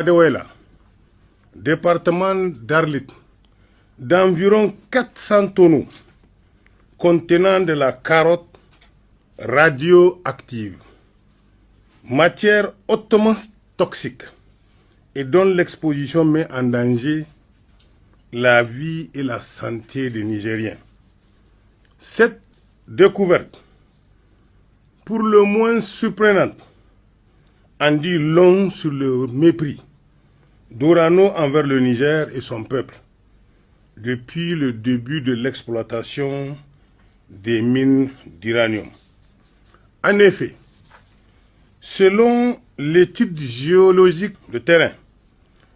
Adewela, département d'Arlit, d'environ 400 tonneaux contenant de la carotte radioactive, matière hautement toxique et dont l'exposition met en danger la vie et la santé des Nigériens. Cette découverte, pour le moins surprenante, en dit long sur le mépris d'Orano envers le Niger et son peuple depuis le début de l'exploitation des mines d'uranium. En effet, selon l'étude géologique de terrain,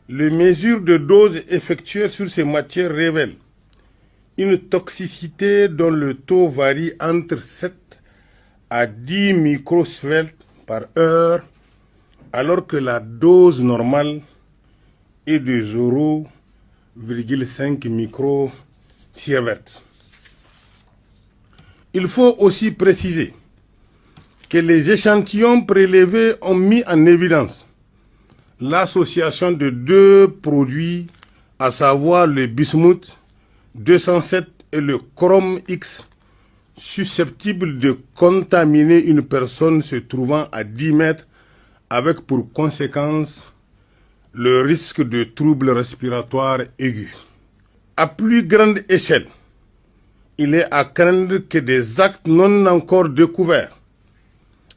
les mesures de doses effectuées sur ces matières révèlent une toxicité dont le taux varie entre 7 à 10 microsieverts par heure, alors que la dose normale est de 0,5 microsieverts. Il faut aussi préciser que les échantillons prélevés ont mis en évidence l'association de deux produits, à savoir le bismuth 207 et le chrome X, susceptibles de contaminer une personne se trouvant à 10 mètres, avec pour conséquence le risque de troubles respiratoires aigus. À plus grande échelle, il est à craindre que des actes non encore découverts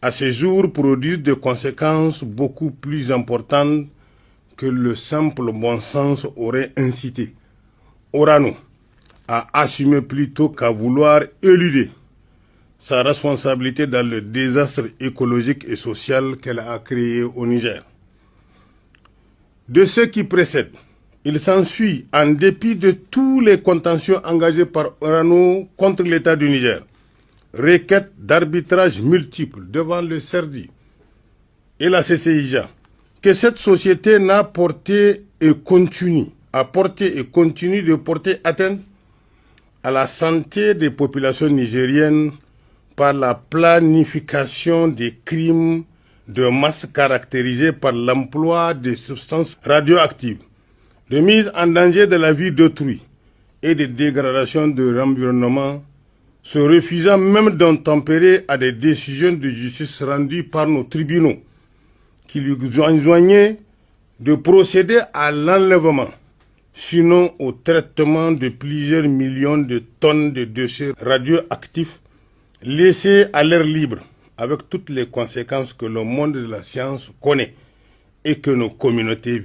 à ce jour produisent des conséquences beaucoup plus importantes que le simple bon sens aurait incité Orano à assumer plutôt qu'à vouloir éluder sa responsabilité dans le désastre écologique et social qu'elle a créé au Niger. De ce qui précède, il s'ensuit, en dépit de tous les contentieux engagés par Orano contre l'État du Niger, requêtes d'arbitrage multiples devant le CERDI et la CCIJA, que cette société n'a porté et continue de porter atteinte à la santé des populations nigériennes par la planification des crimes de masse caractérisés par l'emploi de substances radioactives, de mise en danger de la vie d'autrui et de dégradation de l'environnement, se refusant même d'obtempérer à des décisions de justice rendues par nos tribunaux, qui lui enjoignaient de procéder à l'enlèvement, sinon au traitement de plusieurs millions de tonnes de déchets radioactifs laissés à l'air libre, avec toutes les conséquences que le monde de la science connaît et que nos communautés